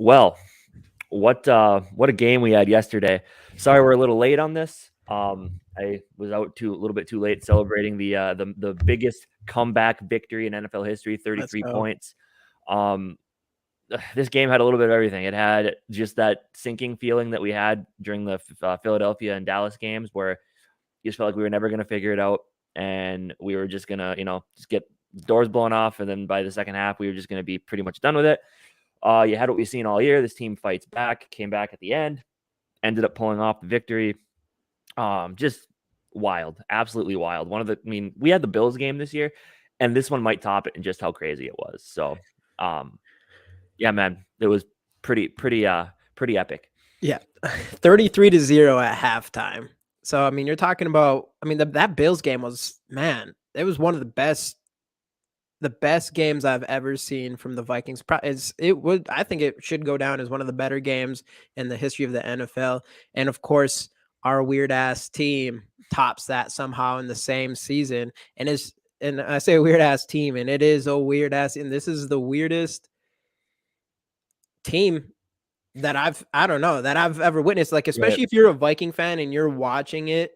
Well, what a game we had yesterday. Sorry we're a little late on this. I was out a little bit too late celebrating the biggest comeback victory in NFL history, Let's 33 go. points. This game had a little bit of everything. It had just that sinking feeling that we had during the Philadelphia and Dallas games, where you just felt like we were never going to figure it out, and we were just gonna, just get doors blown off, and then by the second half, we were just going to be pretty much done with it. You had what we've seen all year. This team fights back, came back at the end, ended up pulling off the victory. Just wild, absolutely wild. We had the Bills game this year, and this one might top it in just how crazy it was. So, yeah, man, it was pretty epic. Yeah, 33-0 at halftime. So, I mean, you're talking about, that Bills game was, man, it was one of the best games I've ever seen from the Vikings. I think it should go down as one of the better games in the history of the NFL. And of course, our weird ass team tops that somehow in the same season. And I say weird ass team, and it is a weird ass, and this is the weirdest team that I've ever witnessed. Like, especially if you're a Viking fan and you're watching it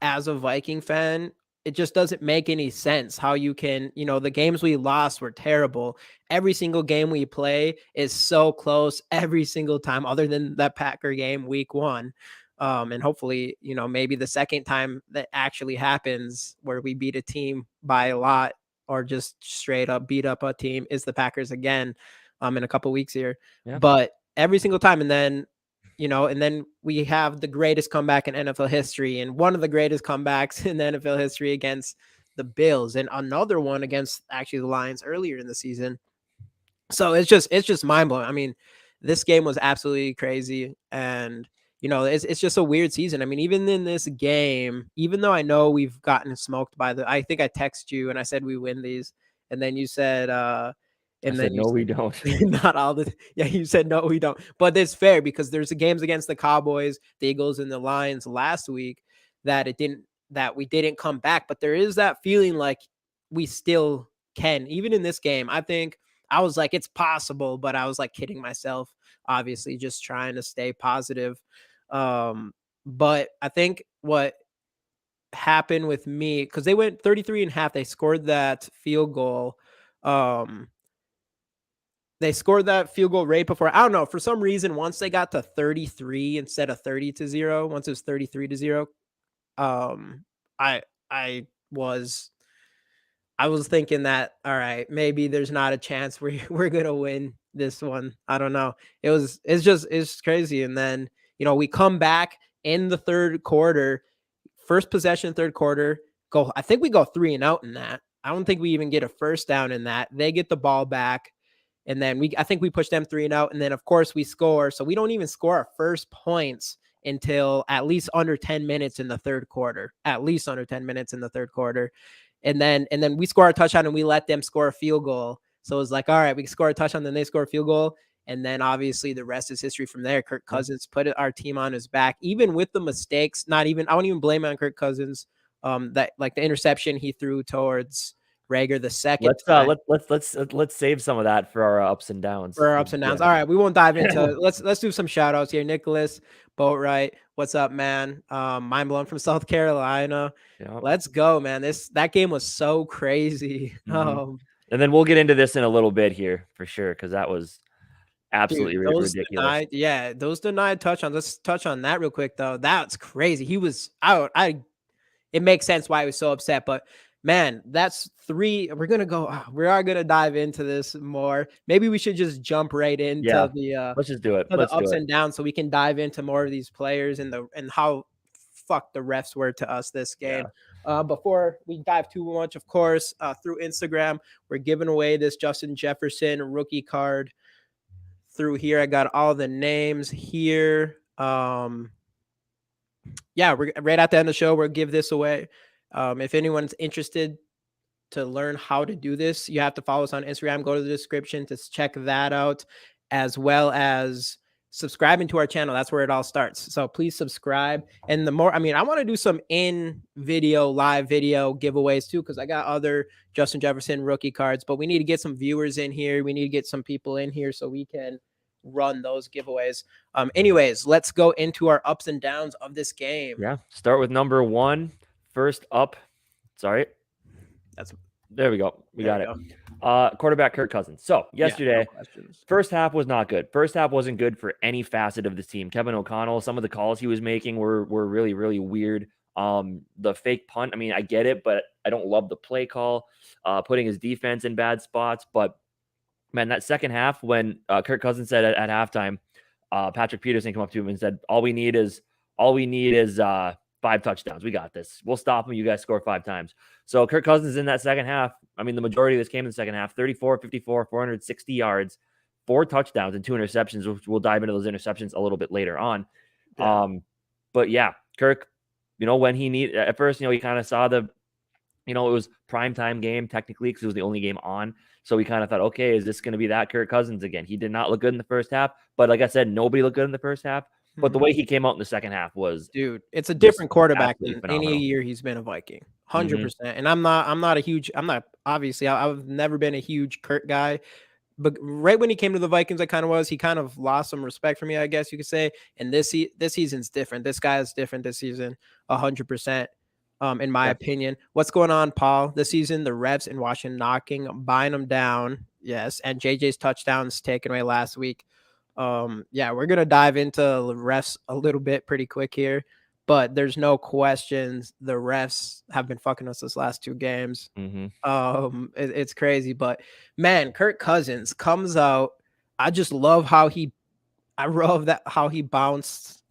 as a Viking fan, it just doesn't make any sense how you can, the games we lost were terrible. Every single game we play is so close every single time, other than that Packer game week 1. And hopefully, maybe the second time that actually happens where we beat a team by a lot or just straight up beat up a team is the Packers again in a couple weeks here. Yeah. But every single time, and then we have the greatest comeback in NFL history, and one of the greatest comebacks in the NFL history against the Bills, and another one against actually the Lions earlier in the season. So it's just mind blowing. I mean, this game was absolutely crazy, and it's just a weird season. I mean, even in this game, even though I know we've gotten smoked I think I texted you and I said we win these, and then you said, and then no, we don't. Not all the. Yeah, you said no, we don't. But it's fair because there's the games against the Cowboys, the Eagles, and the Lions last week that we didn't come back. But there is that feeling like we still can, even in this game. I think I was like, it's possible, but I was like kidding myself, obviously, just trying to stay positive. But I think what happened with me, because they went 33.5, they scored that field goal. They scored that field goal right before. I don't know. For some reason, once they got to 33 instead of 30-0, once it was 33-0, I was thinking that, all right, maybe there's not a chance we're gonna win this one. I don't know. It's crazy. And then we come back in the third quarter, first possession, third quarter. I think we go 3-and-out in that. I don't think we even get a first down in that. They get the ball back. And then I think we push them 3-and-out. And then, of course, we score. So we don't even score our first points until at least under 10 minutes in the third quarter. At least under 10 minutes in the third quarter. And then we score a touchdown and we let them score a field goal. So it was like, all right, we score a touchdown, then they score a field goal. And then obviously the rest is history from there. Kirk Cousins put our team on his back, even with the mistakes. I won't even blame it on Kirk Cousins. That, like, the interception he threw towards Rager the second time. Let's save some of that for our ups and downs. For our ups and downs. Yeah. All right, we won't dive into it. Let's do some shout outs here. Nicholas Boatwright, what's up, man? Mind blown from South Carolina. Yep. Let's go, man. That game was so crazy. Mm-hmm. And then we'll get into this in a little bit here for sure, because that was absolutely ridiculous. Those denied touchdowns. Let's touch on that real quick, though. That's crazy. He was out. It makes sense why he was so upset, but man, that's 3. We are going to dive into this more. Maybe we should just jump right into let's just do it. The ups and downs, so we can dive into more of these players and how fucked the refs were to us this game. Yeah. Before we dive too much, of course, through Instagram, we're giving away this Justin Jefferson rookie card through here. I got all the names here. We're right at the end of the show. We'll give this away. If anyone's interested to learn how to do this, you have to follow us on Instagram. Go to the description to check that out, as well as subscribing to our channel. That's where it all starts. So please subscribe. And I want to do some live video giveaways too, because I got other Justin Jefferson rookie cards, but we need to get some viewers in here. We need to get some people in here so we can run those giveaways. Anyways, let's go into our ups and downs of this game. Yeah. Start with number 1. First up. Sorry. There we go. We got it. Quarterback Kirk Cousins. So yesterday, first half was not good. First half wasn't good for any facet of this team. Kevin O'Connell, some of the calls he was making were really, really weird. The fake punt, I mean, I get it, but I don't love the play call, putting his defense in bad spots. But man, that second half when Kirk Cousins said at halftime, Patrick Peterson came up to him and said, all we need is 5 touchdowns. We got this. We'll stop them. You guys score 5 times. So Kirk Cousins in that second half, I mean, the majority of this came in the second half, 34, 54, 460 yards, 4 touchdowns and 2 interceptions. We'll dive into those interceptions a little bit later on. Yeah. But yeah, Kirk, when he at first, he kind of saw it was primetime game technically because it was the only game on. So we kind of thought, okay, is this going to be that Kirk Cousins again? He did not look good in the first half, but like I said, nobody looked good in the first half. But the way he came out in the second half was, dude, it's a different quarterback than phenomenal. Any year he's been a Viking, 100%. And I've never been a huge Kirk guy, but right when he came to the Vikings, he kind of lost some respect for me, I guess you could say. And this season's different. This guy is different this season, 100%. In my opinion. What's going on, Paul? This season, the refs in Washington buying them down. Yes. And JJ's touchdowns taken away last week. Yeah, we're going to dive into the refs a little bit pretty quick here, but there's no questions. The refs have been fucking us this last 2 games. It's crazy, but man, Kirk Cousins comes out. I just love how he bounces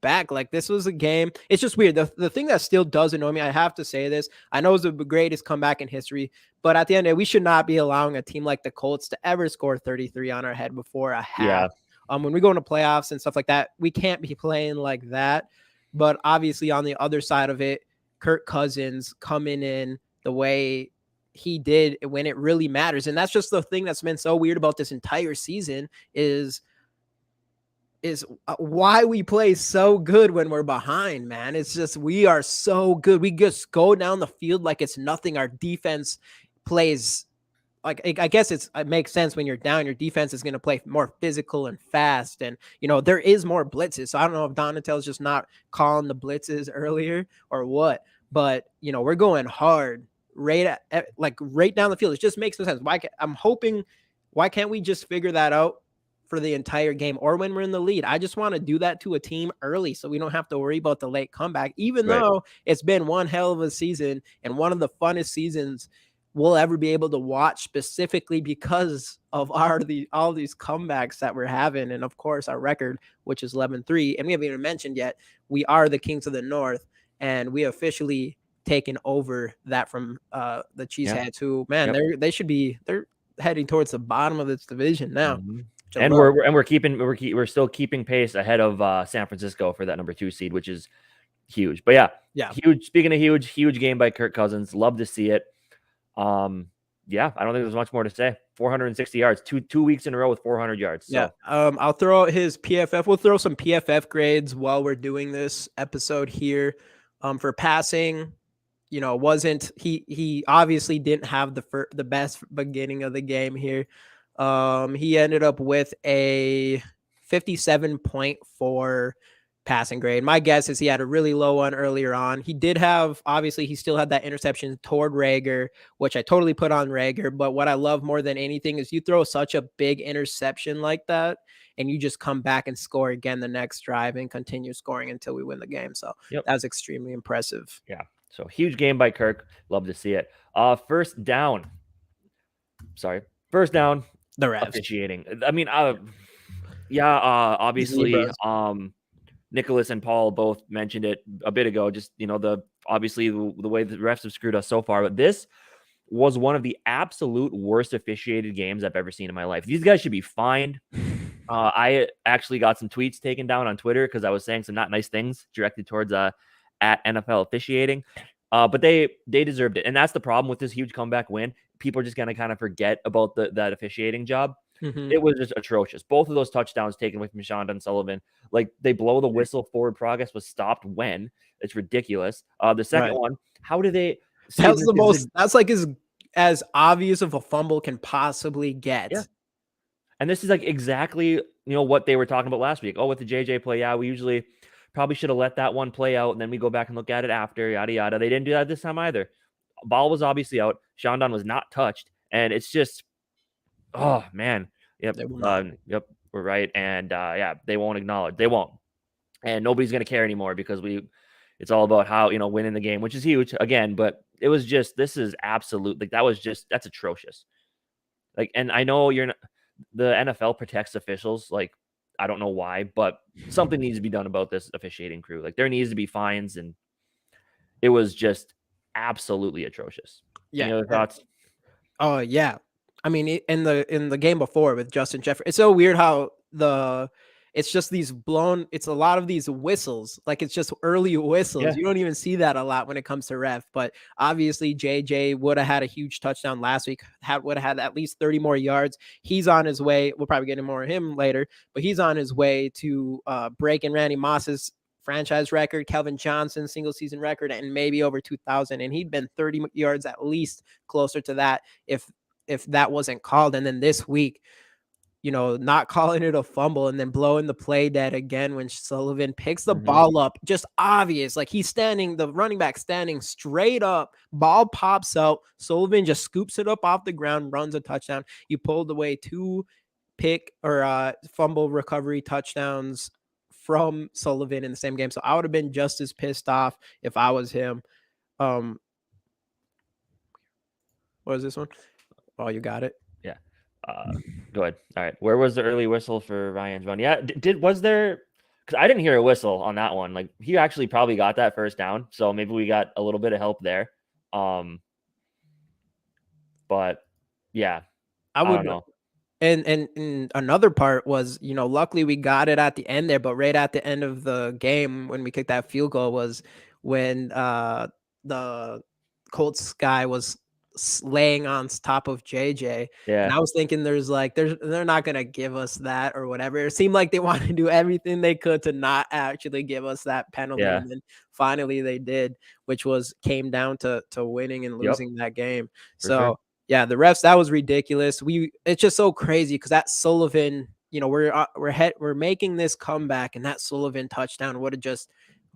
back. Like, this was a game. It's just weird. The thing that still does annoy me, I have to say this, I know it's the greatest comeback in history, but at the end of the day, we should not be allowing a team like the Colts to ever score 33 on our head before a half. Yeah. When we go into playoffs and stuff like that, we can't be playing like that. But obviously on the other side of it, Kirk Cousins coming in the way he did when it really matters. And that's just the thing that's been so weird about this entire season is why we play so good when we're behind, man. It's just, we are so good. We just go down the field like it's nothing. Our defense plays like, I guess it makes sense when you're down, your defense is going to play more physical and fast. And, there is more blitzes. So I don't know if Donatel's just not calling the blitzes earlier or what, but we're going hard right down the field. It just makes no sense. Why can't we just figure that out for the entire game or when we're in the lead? I just want to do that to a team early so we don't have to worry about the late comeback, even though it's been one hell of a season and one of the funnest seasons we'll ever be able to watch, specifically because of all these comebacks that we're having. And of course our record, which is 11-3. And we haven't even mentioned yet, we are the Kings of the North, and we officially taken over that from the Cheeseheads, who, man, they're heading towards the bottom of this division now. And we're still keeping pace ahead of San Francisco for that number 2 seed, which is huge. But yeah, huge. Speaking of huge game by Kirk Cousins. Love to see it. Yeah, I don't think there's much more to say. 460 yards, two weeks in a row with 400 yards. So. Yeah. I'll throw out his PFF. We'll throw some PFF grades while we're doing this episode here. For passing, wasn't he obviously didn't have the best beginning of the game here. He ended up with a 57.4 passing grade. My guess is he had a really low one earlier on. He still had that interception toward Rager, which I totally put on Rager. But what I love more than anything is you throw such a big interception like that, and you just come back and score again the next drive and continue scoring until we win the game. So that was extremely impressive. Yeah. So huge game by Kirk. Love to see it. First down. The refs. Officiating. I mean, obviously, Nicholas and Paul both mentioned it a bit ago. Just the way the refs have screwed us so far, but this was one of the absolute worst officiated games I've ever seen in my life. These guys should be fined. I actually got some tweets taken down on Twitter because I was saying some not nice things directed towards at NFL officiating. But they deserved it, and that's the problem with this huge comeback win. People are just gonna kind of forget about that officiating job. It was just atrocious. Both of those touchdowns taken away from Sean Sullivan. Like, they blow the whistle. Forward progress was stopped when. It's ridiculous. The second one, how do they? That's the most. That's like as obvious of a fumble can possibly get. Yeah. And this is like exactly, what they were talking about last week. Oh, with the JJ play, yeah, we usually probably should have let that one play out, and then we go back and look at it after, yada yada. They didn't do that this time either. Ball was obviously out. Shandon was not touched, and it's just, oh man, yep, They will not. yep, we're right, and yeah, they won't acknowledge, they won't, and nobody's gonna care anymore because it's all about how winning the game, which is huge again, but it was just, this is absolute, like that's atrocious. Like, and I know the NFL protects officials, like I don't know why, but something needs to be done about this officiating crew. Like there needs to be fines, and it was just absolutely atrocious. Any Yeah. other thoughts? Oh yeah. I mean, in the game before with Justin Jefferson, it's so weird how it's just these it's a lot of these whistles, like it's just early whistles. Yeah. You don't even see that a lot when it comes to ref, but obviously JJ would have had a huge touchdown last week, would have had at least 30 more yards. He's on his way. We'll probably get more of him later, but he's on his way to breaking Randy Moss's franchise record, Kelvin Johnson's single season record, and maybe over 2,000. And he'd been 30 yards at least closer to that if that wasn't called. And then this week, not calling it a fumble and then blowing the play dead again when Sullivan picks the ball up, just obvious. Like the running back standing straight up, ball pops out. Sullivan just scoops it up off the ground, runs a touchdown. You pulled away 2 fumble recovery touchdowns from Sullivan in the same game. So I would have been just as pissed off if I was him. What was this one? Oh, you got it. Yeah. Go ahead. All right. Where was the early whistle for Ryan's run? Yeah. Was there? Because I didn't hear a whistle on that one. Like he actually probably got that first down, so maybe we got a little bit of help there. But yeah, I don't know. And another part was, luckily we got it at the end there, but right at the end of the game when we kicked that field goal was when the Colts guy was laying on top of JJ. Yeah. And I was thinking they're not gonna give us that or whatever. It seemed like they wanted to do everything they could to not actually give us that penalty. Yeah. And then finally they did, which came down to winning and losing that game. So yeah, the refs, that was ridiculous. It's just so crazy because that Sullivan, we're making this comeback, and that Sullivan touchdown would have just,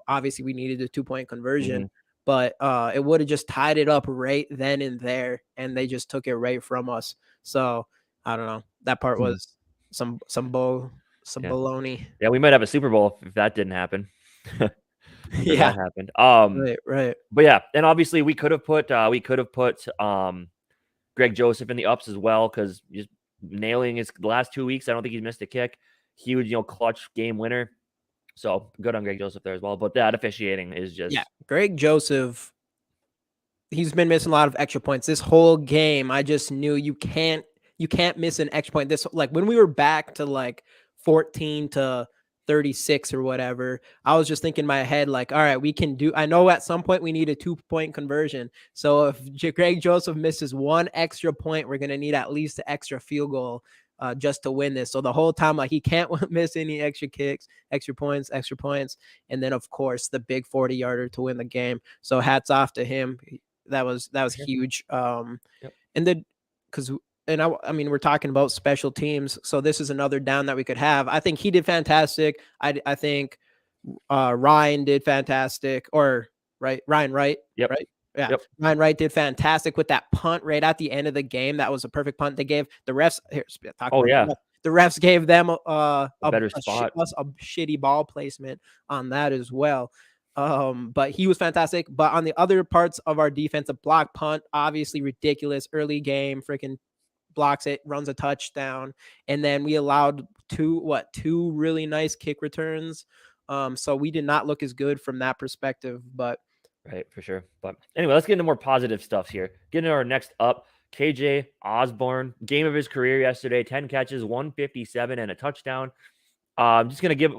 obviously we needed a 2-point conversion, but it would have just tied it up right then and there, and they just took it right from us. So I don't know. That part was some baloney. Yeah, we might have a Super Bowl if that didn't happen. Yeah, that happened. Right. But yeah, and obviously we could have put Greg Joseph in the ups as well, because just nailing the last 2 weeks. I don't think he's missed a kick. Huge, clutch game winner. So good on Greg Joseph there as well. But that officiating is just, yeah. Greg Joseph, he's been missing a lot of extra points this whole game. I just knew you can't miss an extra point. This, like when we were back to like 14-36 or whatever, I was just thinking in my head, like, all right, we can do, I know at some point we need a 2-point conversion. So if Greg Joseph misses 1 extra point, we're going to need at least an extra field goal just to win this. So the whole time, like, he can't miss any extra kicks, extra points. And then of course the big 40-yarder to win the game. So hats off to him. That was huge. And then I mean, we're talking about special teams, so this is another down that we could have. I think he did fantastic. I think Ryan did fantastic, Ryan Wright. Yep. Right. Yeah. Yep. Ryan Wright did fantastic with that punt right at the end of the game. That was a perfect punt. They gave the refs here. The refs gave them a better spot, a shitty ball placement on that as well. But he was fantastic. But on the other parts of our defense, a block punt, obviously ridiculous early game, freaking blocks it, runs a touchdown, and then we allowed two really nice kick returns. So we did not look as good from that perspective, but right, for sure. But anyway, let's get into more positive stuff here. Get into our next up. KJ Osborne, game of his career yesterday, 10 catches, 157 and a touchdown. We're just gonna give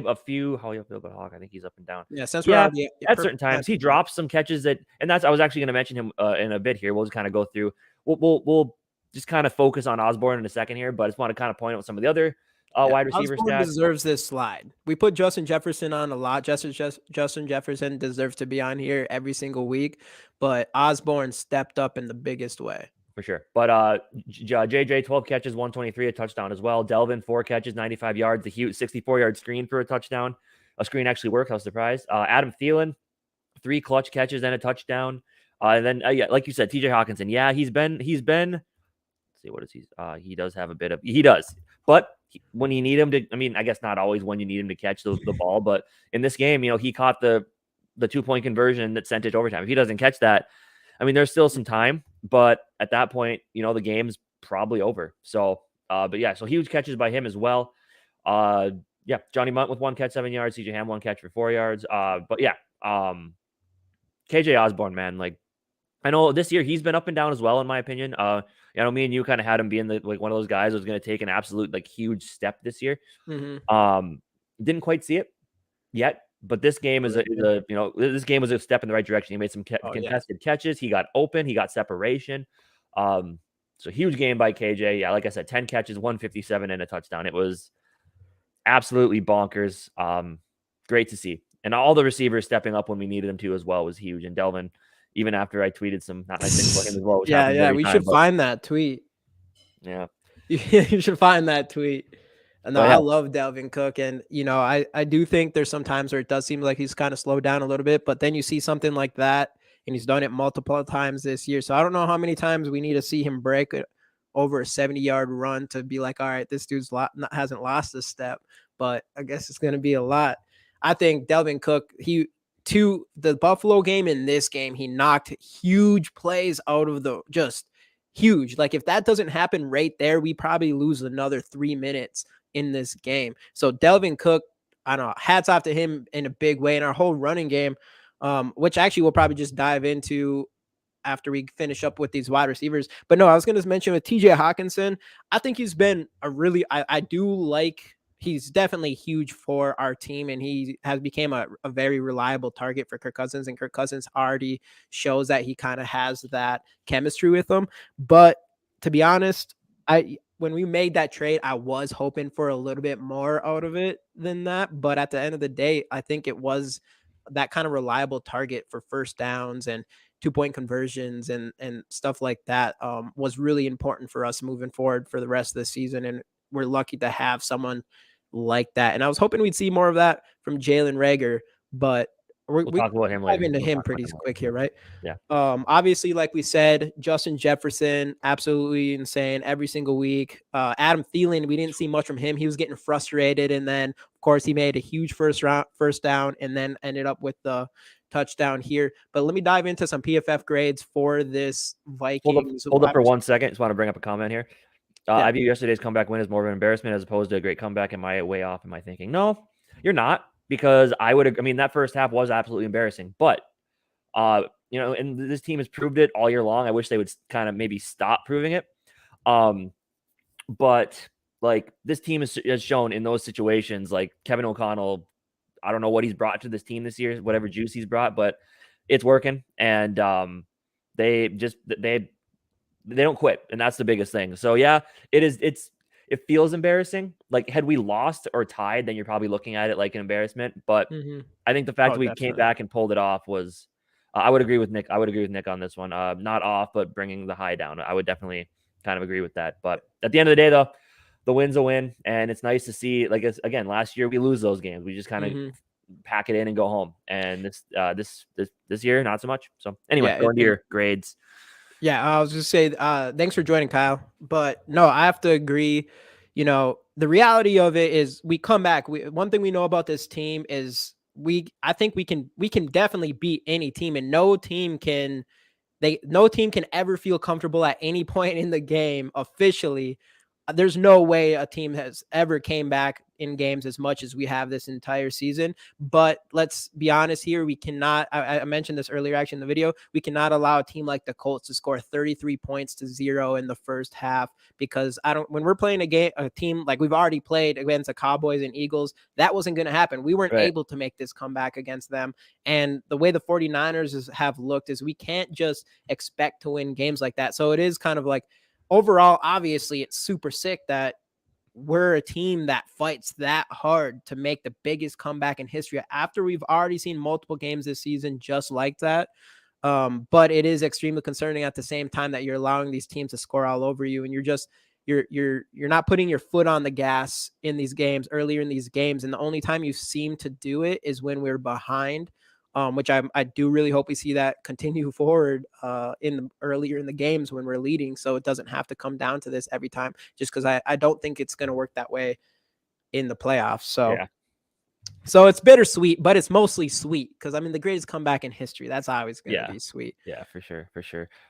a few. How you feel about Hawk? I think he's up and down. Yeah, since at certain times he drops some catches I was actually gonna mention him in a bit here. We'll just kind of go through. We'll just kind of focus on Osborne in a second here, but I just want to kind of point out some of the other wide receiver Osborne stats. Deserves this slide. We put Justin Jefferson on a lot. Justin Jefferson deserves to be on here every single week, but Osborne stepped up in the biggest way. for sure. But JJ 12 catches, 123, a touchdown as well. Delvin 4 catches, 95 yards, the huge 64-yard screen for a touchdown. A screen actually worked. I was surprised. Adam Thielen 3 clutch catches and a touchdown. And then yeah, like you said, TJ Hawkinson. Yeah, he's been. Let's see, what is he? He does have a bit of. He does, but when you need him to, I mean, I guess not always when you need him to catch the ball, but in this game, he caught the 2-point conversion that sent it to overtime. If he doesn't catch that, I mean, there's still some time, but at that point, the game's probably over. So, but yeah, so huge catches by him as well. Yeah, Johnny Munt with 1 catch, 7 yards. CJ Ham 1 catch for 4 yards. But yeah, KJ Osborne, man, like I know this year he's been up and down as well, in my opinion. Me and you kind of had him being one of those guys who was going to take an absolute huge step this year. Mm-hmm. Didn't quite see it yet, but this game is this game was a step in the right direction. He made some contested catches. He got open. He got separation. So huge game by KJ. Yeah, like I said, 10 catches, 157 and a touchdown. It was absolutely bonkers. Great to see. And all the receivers stepping up when we needed them to as well was huge. And Delvin, even after I tweeted some not nice things about him as well. We should find that tweet. Yeah. You should find that tweet. No, I love Dalvin Cook. And, I do think there's some times where it does seem like he's kind of slowed down a little bit, but then you see something like that and he's done it multiple times this year. So I don't know how many times we need to see him break over a 70-yard run to be like, all right, this dude's hasn't lost a step, but I guess it's going to be a lot. I think Dalvin Cook, to the Buffalo game and this game, he knocked huge plays out of just huge. Like if that doesn't happen right there, we probably lose another 3 minutes in this game. So Dalvin Cook, I don't know, hats off to him in a big way in our whole running game, which actually we'll probably just dive into after we finish up with these wide receivers. But no, I was going to mention with TJ Hawkinson, I think he's been I do like, he's definitely huge for our team, and he has become a very reliable target for Kirk Cousins, and Kirk Cousins already shows that he kind of has that chemistry with him. But to be honest, when we made that trade, I was hoping for a little bit more out of it than that. But at the end of the day, I think it was that kind of reliable target for first downs and 2-point conversions and stuff like that was really important for us moving forward for the rest of the season. And we're lucky to have someone like that. And I was hoping we'd see more of that from Jalen Reagor, but we'll talk about him later. Dive into him pretty quick here, right? Yeah. Obviously, like we said, Justin Jefferson, absolutely insane every single week. Adam Thielen, we didn't see much from him. He was getting frustrated, and then of course he made a huge first down, and then ended up with the touchdown here. But let me dive into some PFF grades for this Vikings. Hold up for 1 second. Just want to bring up a comment here. I view yesterday's comeback win as more of an embarrassment as opposed to a great comeback. Am I way off in my thinking? No, you're not, because that first half was absolutely embarrassing. But, and this team has proved it all year long. I wish they would kind of maybe stop proving it. But this team has shown in those situations, like Kevin O'Connell, I don't know what he's brought to this team this year, whatever juice he's brought, but it's working. And they don't quit, and that's the biggest thing. So yeah, it feels embarrassing. Like had we lost or tied, then you're probably looking at it like an embarrassment. But I think the fact that we came back and pulled it off was, I would agree with Nick. I would agree with Nick on this one. Not off, but bringing the high down. I would definitely kind of agree with that. But at the end of the day, though, the win's a win, and it's nice to see. Like again, last year we lose those games. We just kind of pack it in and go home. And this year, not so much. So anyway, going to your grades. Yeah, I was just say thanks for joining, Kyle. But no, I have to agree. The reality of it is we come back. One thing we know about this team is I think we can definitely beat any team, and no team can ever feel comfortable at any point in the game officially. There's no way a team has ever came back in games as much as we have this entire season. But let's be honest here. We cannot, I mentioned this earlier actually in the video, we cannot allow a team like the Colts to score 33 points to 0 in the first half, because when we're playing a team like we've already played against the Cowboys and Eagles, that wasn't going to happen. We weren't able to make this comeback against them. And the way the 49ers have looked is we can't just expect to win games like that. So it is kind of like, overall, obviously, it's super sick that we're a team that fights that hard to make the biggest comeback in history after we've already seen multiple games this season just like that. But it is extremely concerning at the same time that you're allowing these teams to score all over you, and you're not putting your foot on the gas in these games earlier in these games. And the only time you seem to do it is when we're behind, which I do really hope we see that continue forward earlier in the games when we're leading, so it doesn't have to come down to this every time. Just because I don't think it's going to work that way in the playoffs. So it's bittersweet, but it's mostly sweet because I mean the greatest comeback in history. That's always going to be sweet. Yeah, for sure.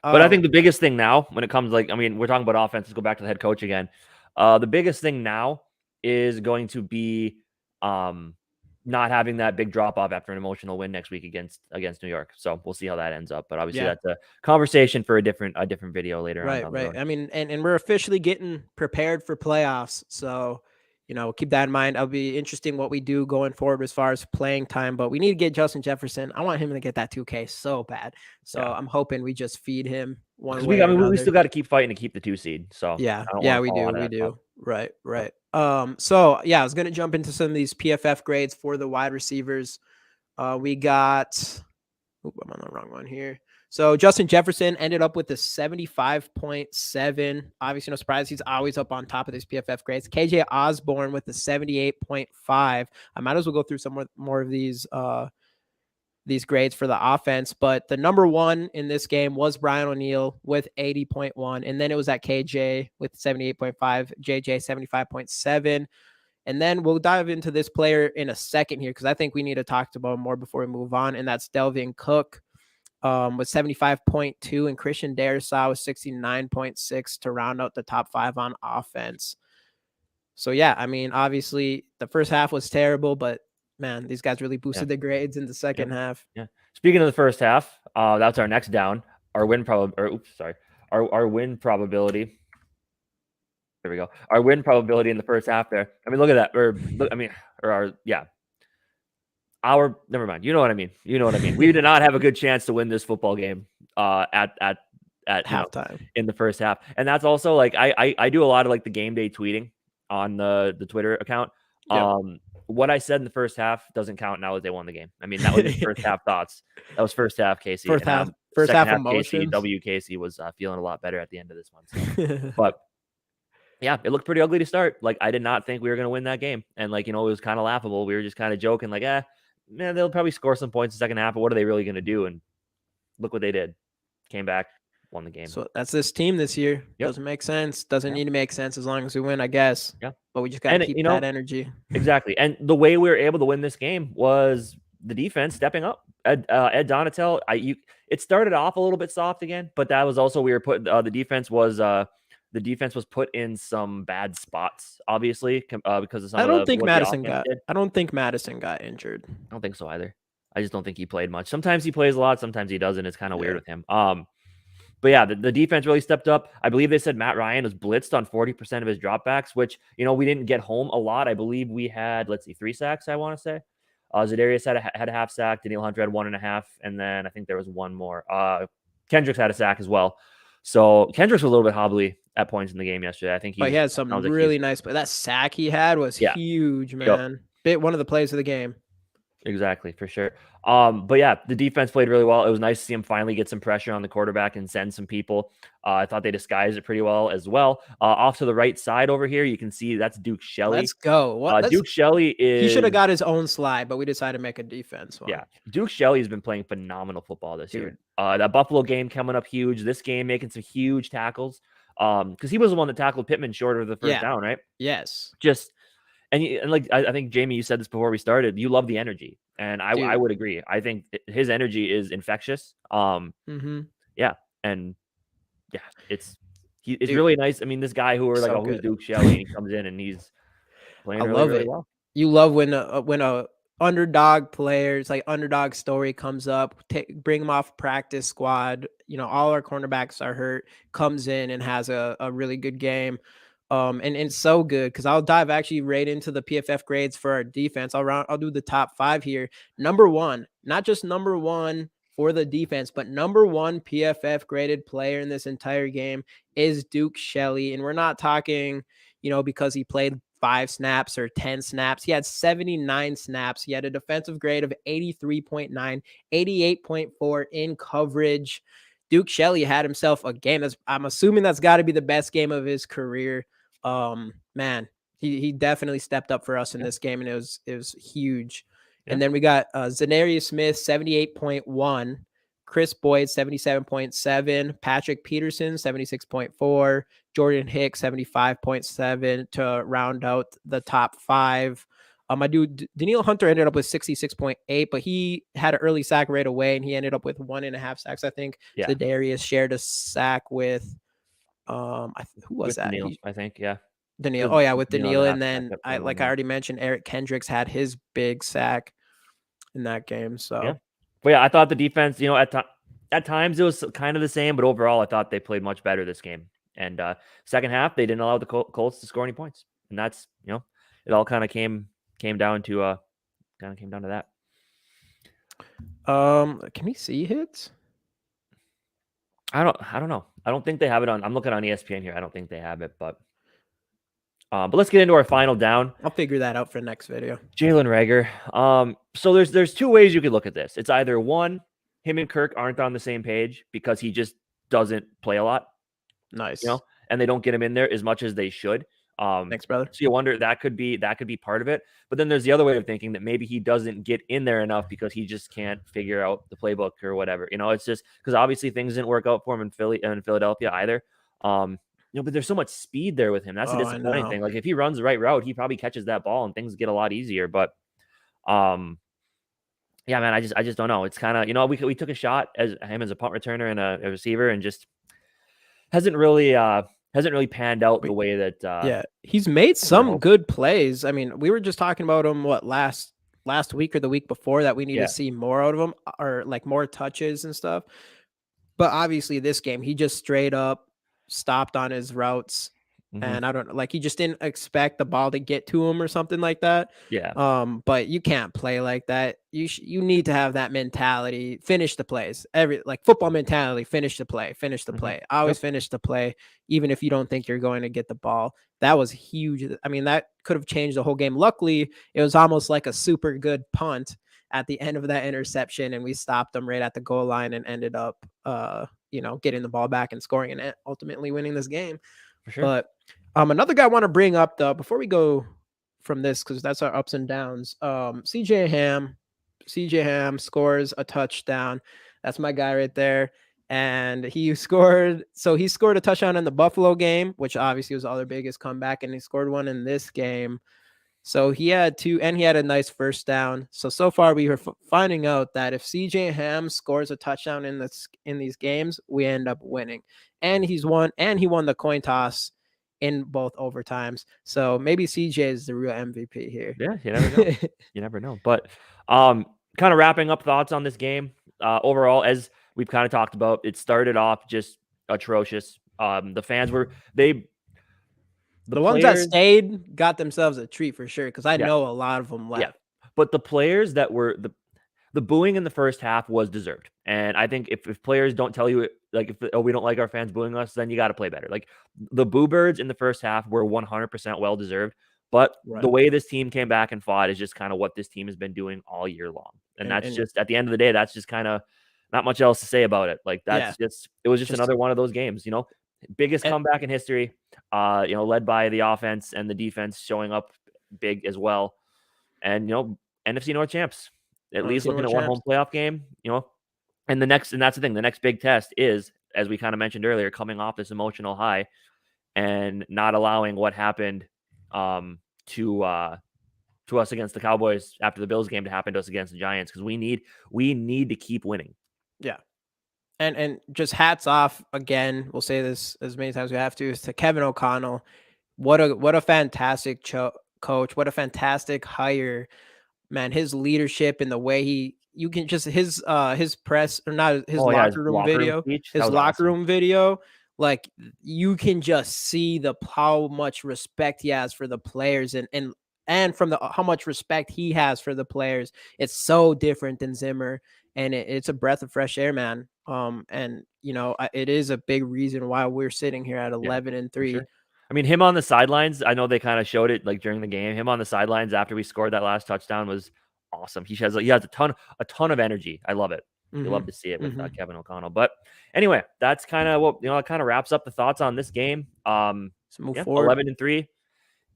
But I think the biggest thing now when it comes we're talking about offense. Let's go back to the head coach again. The biggest thing now is going to be not having that big drop off after an emotional win next week against New York. So we'll see how that ends up. But obviously that's a conversation for a different video later on. Right. I mean, and we're officially getting prepared for playoffs. So keep that in mind. It'll be interesting what we do going forward as far as playing time, but we need to get Justin Jefferson. I want him to get that 2K so bad. So I'm hoping we just feed him one way. We still got to keep fighting to keep the 2 seed. So we do. Right. So I was going to jump into some of these PFF grades for the wide receivers. We got, I'm on the wrong one here. So Justin Jefferson ended up with a 75.7. Obviously, no surprise. He's always up on top of these PFF grades. KJ Osborne with a 78.5. I might as well go through some more of these grades for the offense. But the number one in this game was Brian O'Neill with 80.1. And then it was at KJ with 78.5, JJ 75.7. And then we'll dive into this player in a second here because I think we need to talk about him more before we move on. And that's Delvin Cook. With 75.2, and Christian Darrisaw with 69.6 to round out the top 5 on offense. So I mean, obviously the first half was terrible, but man, these guys really boosted the grades in the second half. Yeah. Speaking of the first half, that's our next down. Our win our win probability. There we go. Our win probability in the first half there. I mean, look at that. Never mind. You know what I mean. We did not have a good chance to win this football game at halftime in the first half. And that's also I do a lot of the game day tweeting on the Twitter account. Yep. What I said in the first half doesn't count now that they won the game. I mean, that was just first half thoughts. That was first half Casey. First half emotions. Casey was feeling a lot better at the end of this one. So. But yeah, it looked pretty ugly to start. I did not think we were going to win that game. And it was kind of laughable. We were just kind of joking man, they'll probably score some points in the second half, but what are they really going to do? And look what they did. Came back, won the game. So that's this team this year. Yep. Doesn't make sense. Doesn't need to make sense as long as we win, I guess. Yeah. But we just got to keep that energy. Exactly. And the way we were able to win this game was the defense stepping up. Ed Donatel, it started off a little bit soft again, but that was also the defense was put in some bad spots, obviously, because of some. I don't think Madison got injured. I don't think so either. I just don't think he played much. Sometimes he plays a lot, sometimes he doesn't. It's kind of weird with him. But yeah, the defense really stepped up. I believe they said Matt Ryan was blitzed on 40% of his dropbacks, which we didn't get home a lot. I believe we had 3 sacks. I want to say Za'Darius had a half sack. Danielle Hunter had 1.5, and then I think there was one more. Kendricks had a sack as well. So Kendricks was a little bit hobbly at points in the game yesterday. I think he had some really nice, but that sack he had was huge, man. One of the plays of the game. Exactly, for sure. But yeah, the defense played really well. It was nice to see him finally get some pressure on the quarterback and send some people. I thought they disguised it pretty well as well. Off to the right side over here, you can see that's Duke Shelley. Let's go. Duke Shelley he should have got his own slide, but we decided to make a defense one. Yeah, Duke Shelley has been playing phenomenal football this year. That Buffalo game coming up huge. This game making some huge tackles. Because he was the one that tackled Pittman short of the first down, right? Yes. I think Jamie, you said this before we started. You love the energy, and I would agree. I think his energy is infectious. Yeah, and yeah, it's really nice. I mean, this guy who's Duke Shelley, and he comes in and he's playing really well. You love when a underdog player, it's underdog story comes up, bring him off practice squad. All our cornerbacks are hurt, comes in and has a really good game. And it's so good because I'll dive actually right into the PFF grades for our defense. I'll do the top 5 here. Number 1, not just number 1 for the defense, but number 1 PFF graded player in this entire game is Duke Shelley. And we're not talking, because he played 5 snaps or 10 snaps. He had 79 snaps. He had a defensive grade of 83.9, 88.4 in coverage. Duke Shelley had himself a game. I'm assuming that's got to be the best game of his career. Man, he definitely stepped up for us in this game, and it was huge. And then we got Zanarius Smith, 78.1. Chris Boyd, 77.7. Patrick Peterson, 76.4. Jordan Hicks, 75.7 to round out the top 5. My dude, Daniil Hunter ended up with 66.8, but he had an early sack right away, and he ended up with 1.5 sacks, I think. Yeah. Darius shared a sack with, who was with that? Daniil, I think, yeah. Daniil. Oh, yeah, with Daniil. And then, I already mentioned, Eric Kendricks had his big sack in that game. So, yeah. But yeah, I thought the defense, at times it was kind of the same, but overall, I thought they played much better this game. And second half, they didn't allow the Colts to score any points, and that's it all kind of came down to that. Can we see hits? I don't know. I don't think they have it on. I'm looking on ESPN here. I don't think they have it, but let's get into our final down. I'll figure that out for the next video. Jalen Reagor. So there's 2 ways you could look at this. It's either one, him and Kirk aren't on the same page because he just doesn't play a lot. Nice. And they don't get him in there as much as they should. Thanks, brother. So you wonder that could be part of it. But then there's the other way of thinking that maybe he doesn't get in there enough because he just can't figure out the playbook or whatever. It's just because obviously things didn't work out for him in Philadelphia either. But there's so much speed there with him. That's a disappointing thing. Like if he runs the right route, he probably catches that ball and things get a lot easier. But yeah, man, I just don't know. It's kind of, we took a shot as him as a punt returner and a receiver, and just hasn't really panned out the way that he's made some good plays. I mean, we were just talking about him last week or the week before that we need to see more out of him, or like more touches and stuff. But obviously this game, he just straight up stopped on his routes. And I don't know, like he just didn't expect the ball to get to him or something like that. Yeah. But you can't play like that. You need to have that mentality. Finish the plays. Football mentality. Finish the play. Finish the play. Always finish the play, even if you don't think you're going to get the ball. That was huge. I mean, that could have changed the whole game. Luckily, it was almost like a super good punt at the end of that interception, and we stopped them right at the goal line and ended up, getting the ball back and scoring and ultimately winning this game. For sure. But another guy I want to bring up though before we go from this, because that's our ups and downs. CJ Ham scores a touchdown. That's my guy right there. And he scored a touchdown in the Buffalo game, which obviously was the other biggest comeback, and he scored one in this game. So he had 2, and he had a nice first down. So far we are finding out that if CJ Ham scores a touchdown in these games, we end up winning. And he won the coin toss in both overtimes. So maybe CJ is the real MVP here. Yeah, you never know. You never know. But kind of wrapping up thoughts on this game. Overall, as we've kind of talked about, it started off just atrocious. The fans were the ones that stayed got themselves a treat for sure, because I know a lot of them left. Yeah. But the players that were the booing in the first half was deserved. And I think if players don't tell you, like, we don't like our fans booing us, then you got to play better. Like the boo birds in the first half were 100% well deserved. But the way this team came back and fought is just kind of what this team has been doing all year long. And that's just, at the end of the day, that's just kind of not much else to say about it. Like it was just another one of those games, biggest comeback in history, led by the offense and the defense showing up big as well. And, NFC North champs, at least looking at one home playoff game, and that's the thing. The next big test is, as we kind of mentioned earlier, coming off this emotional high and not allowing what happened to us against the Cowboys after the Bills game to happen to us against the Giants, because we need to keep winning. Yeah. And just hats off again. We'll say this as many times as we have to, is to Kevin O'Connell. What a fantastic coach. What a fantastic hire, man. His leadership and the way his press, or not his locker room video, his locker room video. Like you can just see how much respect he has for the players and from how much respect he has for the players. It's so different than Zimmer, and it's a breath of fresh air, man. And it is a big reason why we're sitting here at 11-3. Sure. I mean, him on the sidelines, I know they kind of showed it like during the game. Him on the sidelines after we scored that last touchdown was awesome. He has a ton of energy. I love it. You love to see it with Kevin O'Connell. But anyway, that's kind of what it kind of wraps up the thoughts on this game. Let's move forward. 11-3,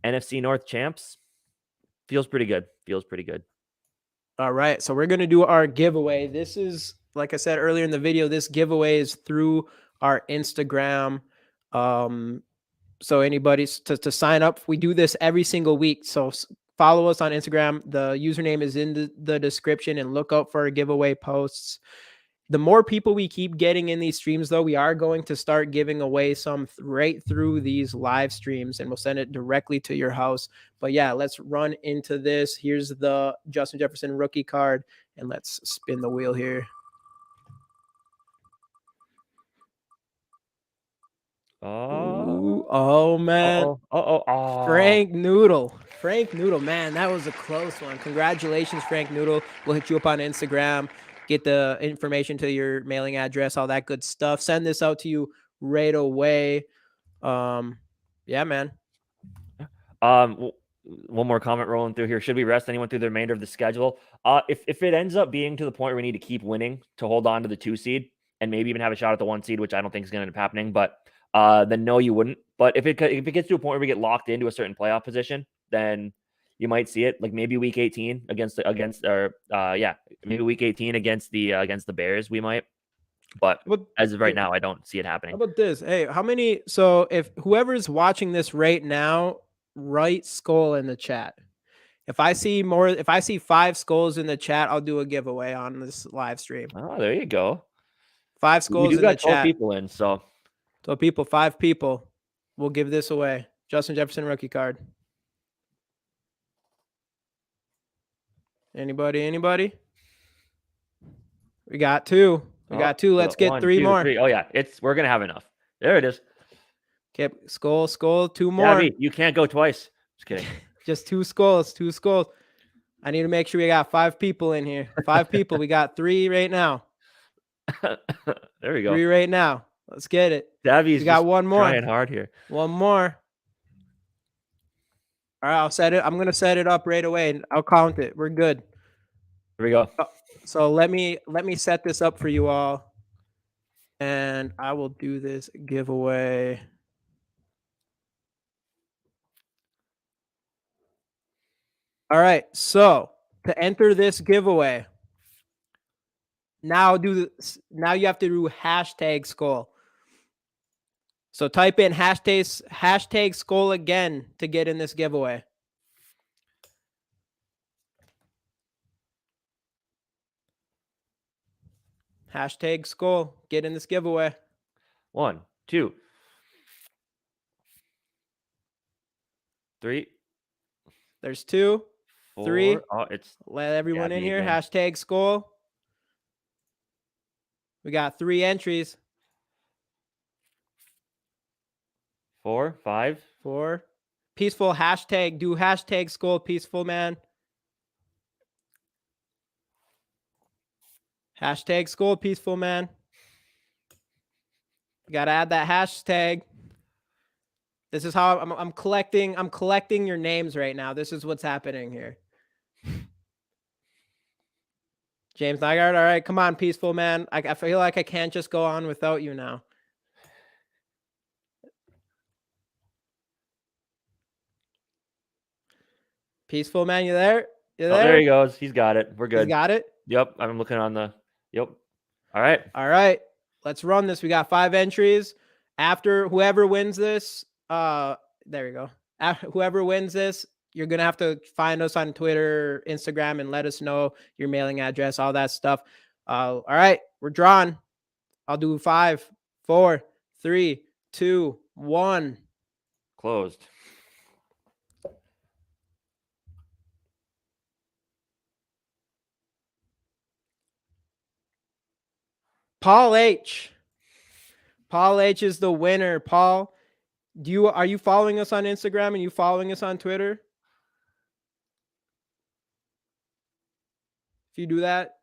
NFC North champs. Feels pretty good. All right, so we're gonna do our giveaway. This is, like I said earlier in the video, this giveaway is through our Instagram. So anybody to sign up, we do this every single week. So follow us on Instagram. The username is in the description, and look out for our giveaway posts. The more people we keep getting in these streams, though, we are going to start giving away some right through these live streams, and we'll send it directly to your house. But yeah, let's run into this. Here's the Justin Jefferson rookie card, and let's spin the wheel here. Oh man. Frank Noodle, man, that was a close one. Congratulations, Frank Noodle. We'll hit you up on Instagram, get the information to your mailing address, all that good stuff. Send this out to you right away. Yeah, man. One more comment rolling through here. Should we rest anyone through the remainder of the schedule? If it ends up being to the point where we need to keep winning to hold on to the 2 seed and maybe even have a shot at the 1 seed, which I don't think is going to end up happening, but then no, you wouldn't. But if it gets to a point where we get locked into a certain playoff position, then you might see it. Like maybe week 18 maybe week 18 against the Bears, we might. But as of right now, I don't see it happening. How about this? Hey, how many? So if whoever's watching this right now, write skull in the chat. If I see 5 skulls in the chat, I'll do a giveaway on this live stream. Oh, there you go. 5 skulls in the chat. 12 people in, so 5 people. We'll give this away. Justin Jefferson rookie card. Anybody? We got 2. Let's get 1, 3 2, more. 3. Oh yeah, we're gonna have enough. There it is. Okay, skull, 2 more. Gabby, you can't go twice. Just kidding. Just 2 skulls. I need to make sure we got 5 people in here. 5 people. We got 3 right now. There we go. 3 right now. Let's get it. Davies, we got 1 more. Trying hard here. 1 more. All right, I'll set it. I'm gonna set it up right away, and I'll count it. We're good. Here we go. So let me set this up for you all, and I will do this giveaway. All right, so to enter this giveaway, now you have to do hashtag skull. So type in hashtag skull again to get in this giveaway. Hashtag skull. Get in this giveaway. 1, 2, 3. There's 2, 4. 3. Oh, let everyone in here. Again. Hashtag skull. We got 3 entries. 4, 5. 4. Peaceful hashtag. Do hashtag skull peaceful, man. Hashtag skull peaceful, man. You gotta add that hashtag. This is how I'm collecting your names right now. This is what's happening here. James Nygaard, all right, come on, peaceful man. I feel like I can't just go on without you now. Peaceful man, you there? You there? Oh, there he goes. He's got it. We're good. He's got it? Yep. I'm looking on the. Yep. All right. All right. Let's run this. We got 5 entries. After whoever wins this, there we go. Whoever wins this, you're going to have to find us on Twitter, Instagram, and let us know your mailing address, all that stuff. All right. We're drawn. I'll do 5, 4, 3, 2, 1. Closed. Paul H. Paul H is the winner. Paul, are you following us on Instagram and you following us on Twitter? If you do that,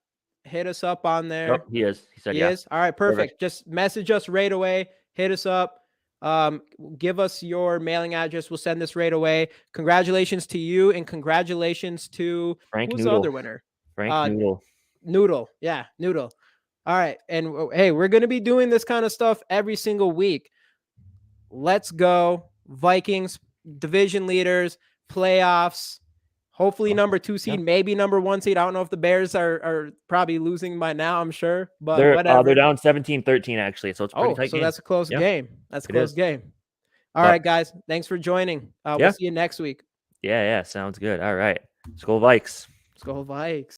hit us up on there. Yep, he is. He said he yeah. is. All right, perfect. Just message us right away. Hit us up. Give us your mailing address. We'll send this right away. Congratulations to you, and congratulations to Frank who's the Noodle. other winner? Frank Noodle. Noodle. Yeah, Noodle. All right. And hey, we're going to be doing this kind of stuff every single week. Let's go. Vikings, division leaders, playoffs. Hopefully number 2 seed, maybe number 1 seed. I don't know if the Bears are probably losing by now, I'm sure. But whatever. They're down 17-13, actually. So it's a pretty tight game. That's a close game. That's a close game. All right, guys. Thanks for joining. We'll see you next week. Yeah. Sounds good. All right. Let's go Vikes. Let's go Vikes.